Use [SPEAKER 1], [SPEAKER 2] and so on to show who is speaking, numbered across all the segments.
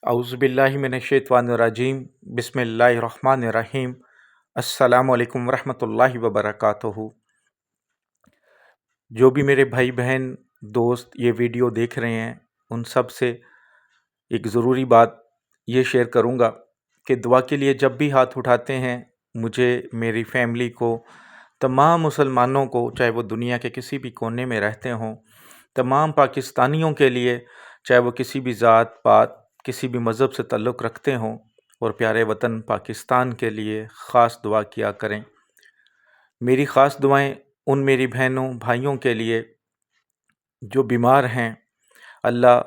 [SPEAKER 1] औज़ुबिल्लाहिमिनश्शैतानिर्रजीम बिस्मिल्लाहिर्रहमानिर्रहीम। अस्सलामु अलैकुम वरहमतुल्लाहि वबरकातुहू। जो भी मेरे भाई बहन दोस्त ये वीडियो देख रहे हैं उन सब से एक ज़रूरी बात ये शेयर करूँगा कि दुआ के लिए जब भी हाथ उठाते हैं, मुझे, मेरी फैमिली को, तमाम मुसलमानों को, चाहे वो दुनिया के किसी भी कोने में रहते हों, तमाम पाकिस्तानियों के लिए, चाहे वो किसी भी ज़ात पात किसी भी मज़हब से ताल्लुक़ रखते हों, और प्यारे वतन पाकिस्तान के लिए ख़ास दुआ किया करें। मेरी ख़ास दुआएं उन मेरी बहनों भाइयों के लिए जो बीमार हैं, अल्लाह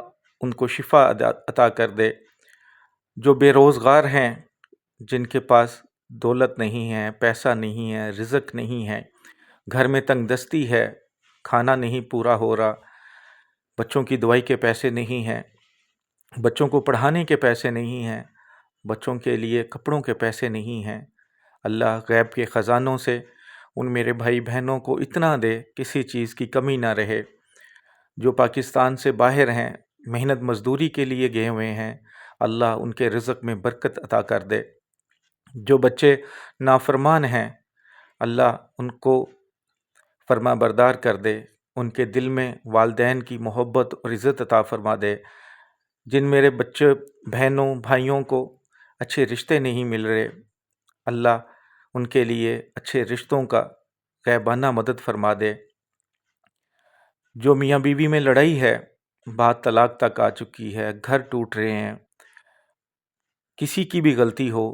[SPEAKER 1] उनको शिफ़ा अता कर दे। जो बेरोज़गार हैं, जिनके पास दौलत नहीं है, पैसा नहीं है, रिज़्क़ नहीं है, घर में तंगदस्ती है, खाना नहीं पूरा हो रहा, बच्चों की दवाई के पैसे नहीं हैं, बच्चों को पढ़ाने के पैसे नहीं हैं, बच्चों के लिए कपड़ों के पैसे नहीं हैं। अल्लाह गैब के ख़ज़ानों से उन मेरे भाई बहनों को इतना दे किसी चीज़ की कमी ना रहे। जो पाकिस्तान से बाहर हैं, मेहनत मज़दूरी के लिए गए हुए हैं, अल्लाह उनके रिज़्क़ में बरकत अता कर दे। जो बच्चे नाफरमान हैं, अल्लाह उनको फरमाबरदार कर दे, उनके दिल में वालिदैन की मोहब्बत और इज़्ज़त अता फ़रमा दे। जिन मेरे बच्चे बहनों भाइयों को अच्छे रिश्ते नहीं मिल रहे, अल्लाह उनके लिए अच्छे रिश्तों का ग़ैबाना मदद फ़रमा दे। जो मियाँ बीवी में लड़ाई है, बात तलाक तक आ चुकी है, घर टूट रहे हैं, किसी की भी गलती हो,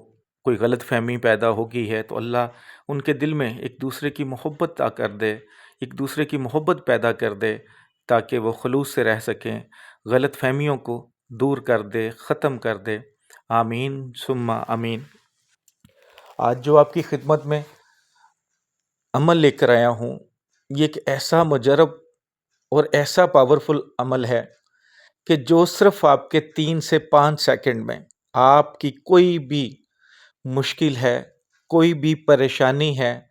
[SPEAKER 1] कोई गलत फ़हमी पैदा हो गई है, तो अल्लाह उनके दिल में एक दूसरे की मोहब्बत अता कर दे, एक दूसरे की मोहब्बत पैदा कर दे, ताकि वो खुलूस से रह सकें, गलत फ़हमियों को दूर कर दे, ख़त्म कर दे। आमीन सुम्मा आमीन। आज जो आपकी खिदमत में अमल लेकर आया हूँ, ये एक ऐसा मुजरब और ऐसा पावरफुल अमल है कि जो सिर्फ़ आपके 3 से 5 सेकंड में आपकी कोई भी मुश्किल है, कोई भी परेशानी है,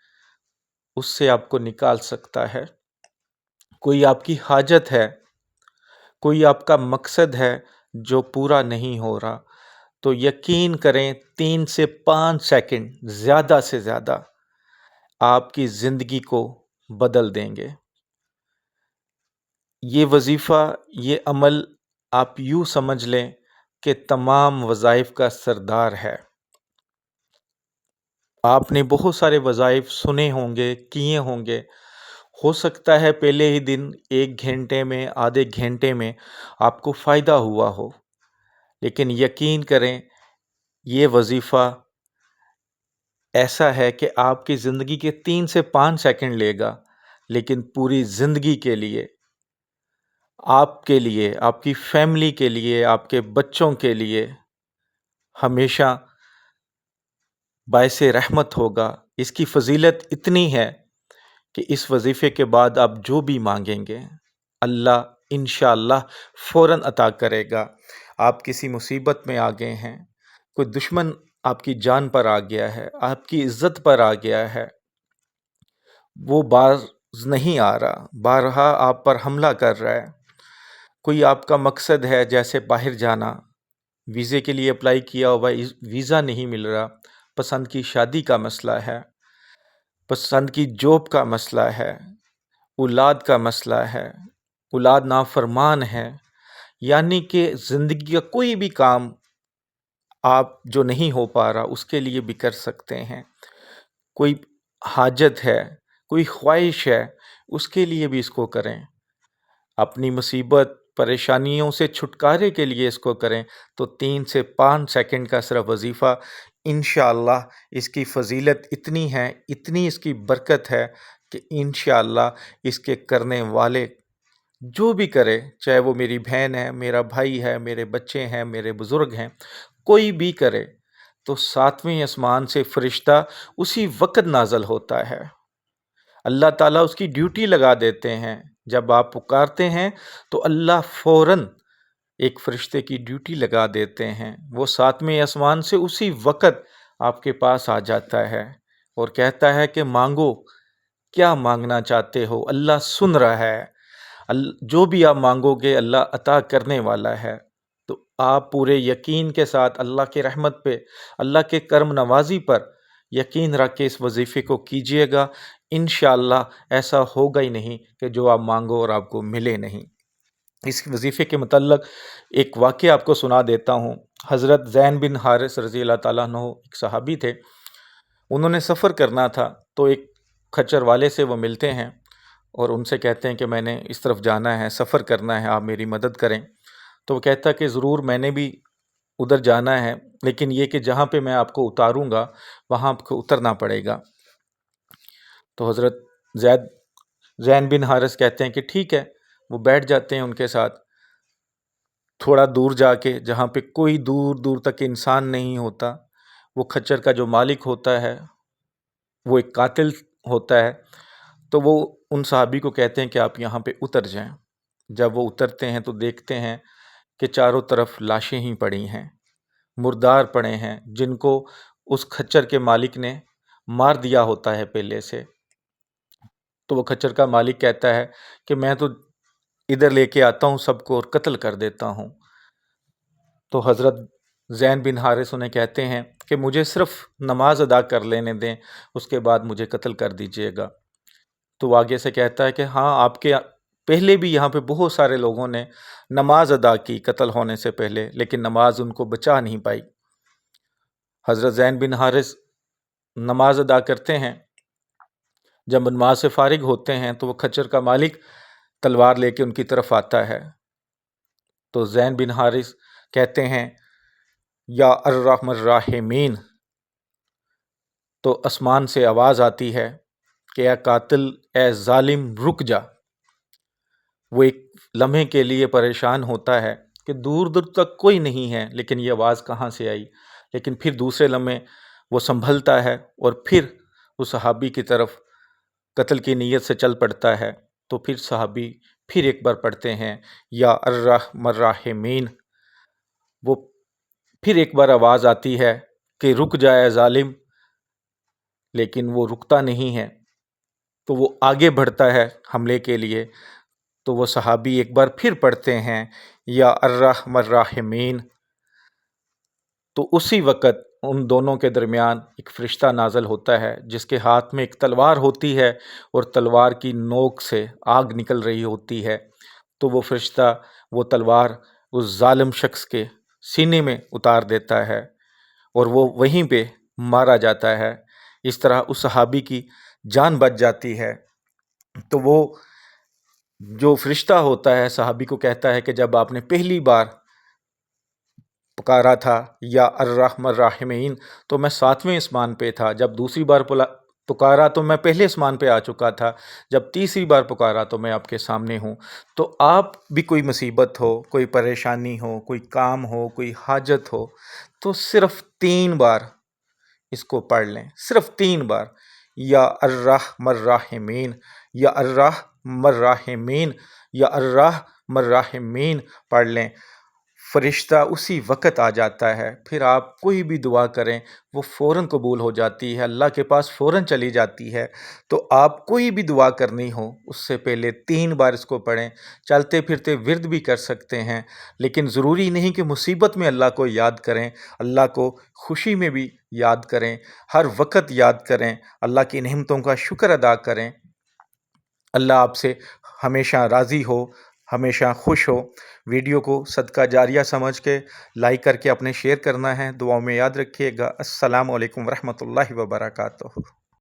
[SPEAKER 1] उससे आपको निकाल सकता है। कोई आपकी हाजत है, कोई आपका मकसद है जो पूरा नहीं हो रहा, तो यकीन करें 3 से 5 सेकंड ज़्यादा से ज़्यादा आपकी ज़िंदगी को बदल देंगे। ये वजीफ़ा, ये अमल आप यूँ समझ लें कि तमाम वज़ाइफ़ का सरदार है। आपने बहुत सारे वज़ाइफ़ सुने होंगे, किए होंगे। हो सकता है पहले ही दिन 1 घंटे में, आधे घंटे में आपको फ़ायदा हुआ हो, लेकिन यकीन करें ये वजीफ़ा ऐसा है कि आपकी ज़िंदगी के 3 से 5 सेकंड लेगा, लेकिन पूरी ज़िंदगी के लिए, आपके लिए, आपकी फैमिली के लिए, आपके बच्चों के लिए हमेशा बाइसे रहमत होगा। इसकी फ़ज़ीलत इतनी है कि इस वजीफ़े के बाद आप जो भी मांगेंगे, अल्लाह इंशाअल्लाह फ़ौरन अता करेगा। आप किसी मुसीबत में आ गए हैं, कोई दुश्मन आपकी जान पर आ गया है, आपकी इज़्ज़त पर आ गया है, वो बाज नहीं आ रहा, बारहा आप पर हमला कर रहा है। कोई आपका मकसद है जैसे बाहर जाना, वीज़े के लिए अप्लाई किया हुआ, वीज़ा नहीं मिल रहा, पसंद की शादी का मसला है, पसंद की जॉब का मसला है, औलाद का मसला है, औलाद नाफरमान है, यानी कि ज़िंदगी का कोई भी काम आप जो नहीं हो पा रहा उसके लिए भी कर सकते हैं। कोई हाजत है, कोई ख्वाहिश है, उसके लिए भी इसको करें। अपनी मुसीबत परेशानियों से छुटकारे के लिए इसको करें, तो 3 से 5 सेकंड का सिर्फ वजीफ़ा, इंशाअल्लाह इसकी फ़ज़ीलत इतनी है, इतनी इसकी बरकत है कि इंशाअल्लाह इसके करने वाले जो भी करे, चाहे वो मेरी बहन है, मेरा भाई है, मेरे बच्चे हैं, मेरे बुज़ुर्ग हैं, कोई भी करे, तो 7वें आसमान से फ़रिश्ता उसी वक़्त नाज़िल होता है। अल्लाह ताला उसकी ड्यूटी लगा देते हैं। जब आप पुकारते हैं तो अल्लाह फ़ौरन एक फ़रिश्ते की ड्यूटी लगा देते हैं। वो 7वें आसमान से उसी वक़्त आपके पास आ जाता है और कहता है कि मांगो, क्या मांगना चाहते हो, अल्लाह सुन रहा है। जो भी आप मांगोगे अल्लाह अता करने वाला है। तो آپ پورے یقین کے ساتھ اللہ کے رحمت پہ، اللہ کے کرم نوازی پر یقین رکھ کے اس وظیفے کو کیجئے گا۔ انشاءاللہ ایسا ہوگا ہی نہیں کہ جو آپ مانگو اور آپ کو ملے نہیں۔ اس وظیفے کے متعلق ایک واقعہ آپ کو سنا دیتا ہوں۔ حضرت زین بن حارث رضی اللہ تعالیٰ عنہ ایک صحابی تھے، انہوں نے سفر کرنا تھا، تو ایک کھچر والے سے وہ ملتے ہیں اور ان سے کہتے ہیں کہ میں نے اس طرف جانا ہے، سفر کرنا ہے، آپ میری مدد کریں۔ تو وہ کہتا ہے کہ ضرور میں نے بھی ادھر جانا ہے، لیکن یہ کہ جہاں پہ میں آپ کو اتاروں گا وہاں آپ کو اترنا پڑے گا۔ تو حضرت زین بن حارث کہتے ہیں کہ ٹھیک ہے، وہ بیٹھ جاتے ہیں ان کے ساتھ۔ تھوڑا دور جا کے جہاں پہ کوئی دور دور تک انسان نہیں ہوتا، وہ کھچر کا جو مالک ہوتا ہے وہ ایک قاتل ہوتا ہے، تو وہ ان صحابی کو کہتے ہیں کہ آپ یہاں پہ اتر جائیں۔ جب وہ اترتے ہیں تو دیکھتے ہیں کہ چاروں طرف لاشیں ہی پڑی ہیں، مردار پڑے ہیں، جن کو اس کھچر کے مالک نے مار دیا ہوتا ہے پہلے سے۔ تو وہ کھچر کا مالک کہتا ہے کہ میں تو ادھر لے کے آتا ہوں سب کو اور قتل کر دیتا ہوں۔ تو حضرت زین بن حارث انہیں کہتے ہیں کہ مجھے صرف نماز ادا کر لینے دیں، اس کے بعد مجھے قتل کر دیجیے گا۔ تو وہ آگے سے کہتا ہے کہ ہاں، آپ کے پہلے بھی یہاں پہ بہت سارے لوگوں نے نماز ادا کی قتل ہونے سے پہلے، لیکن نماز ان کو بچا نہیں پائی۔ حضرت زین بن حارث نماز ادا کرتے ہیں، جب نماز سے فارغ ہوتے ہیں تو وہ کھچر کا مالک تلوار لے کے ان کی طرف آتا ہے۔ تو زین بن حارث کہتے ہیں یا ارحم الراحمین، تو آسمان سے آواز آتی ہے کہ اے قاتل، اے ظالم، رک جا۔ وہ ایک لمحے کے لیے پریشان ہوتا ہے کہ دور دور تک کوئی نہیں ہے، لیکن یہ آواز کہاں سے آئی؟ لیکن پھر دوسرے لمحے وہ سنبھلتا ہے اور پھر اس صحابی کی طرف قتل کی نیت سے چل پڑتا ہے۔ تو پھر صحابی پھر ایک بار پڑھتے ہیں یا ارحم الراحمین۔ وہ پھر ایک بار آواز آتی ہے کہ رک جائے ظالم، لیکن وہ رکتا نہیں ہے، تو وہ آگے بڑھتا ہے حملے کے لیے۔ تو وہ صحابی ایک بار پھر پڑھتے ہیں یا ارحم الراحمین۔ تو اسی وقت ان دونوں کے درمیان ایک فرشتہ نازل ہوتا ہے جس کے ہاتھ میں ایک تلوار ہوتی ہے اور تلوار کی نوک سے آگ نکل رہی ہوتی ہے۔ تو وہ فرشتہ وہ تلوار اس ظالم شخص کے سینے میں اتار دیتا ہے اور وہ وہیں پہ مارا جاتا ہے۔ اس طرح اس صحابی کی جان بچ جاتی ہے۔ تو وہ جو فرشتہ ہوتا ہے صحابی کو کہتا ہے کہ جب آپ نے پہلی بار پکارا تھا یا ارحم الراحمین تو میں 7ویں آسمان پہ تھا، جب دوسری بار پکارا تو میں پہلے آسمان پہ آ چکا تھا، جب تیسری بار پکارا تو میں آپ کے سامنے ہوں۔ تو آپ بھی کوئی مصیبت ہو، کوئی پریشانی ہو، کوئی کام ہو، کوئی حاجت ہو، تو صرف 3 بار اس کو پڑھ لیں، صرف 3 بار یا ارحم الراحمین یا ارحم الراحمین یا ارحم الراحمین پڑھ لیں، فرشتہ اسی وقت آ جاتا ہے۔ پھر آپ کوئی بھی دعا کریں وہ فوراً قبول ہو جاتی ہے، اللہ کے پاس فوراً چلی جاتی ہے۔ تو آپ کوئی بھی دعا کرنی ہو اس سے پہلے 3 بار اس کو پڑھیں۔ چلتے پھرتے ورد بھی کر سکتے ہیں، لیکن ضروری نہیں کہ مصیبت میں اللہ کو یاد کریں، اللہ کو خوشی میں بھی یاد کریں، ہر وقت یاد کریں، اللہ کی نعمتوں کا شکر ادا کریں۔ اللہ آپ سے ہمیشہ راضی ہو، ہمیشہ خوش ہو۔ ویڈیو کو صدقہ جاریہ سمجھ کے لائک کر کے اپنے شیئر کرنا ہے۔ دعاؤں میں یاد رکھیے گا۔ السلام علیکم ورحمۃ اللہ وبرکاتہ۔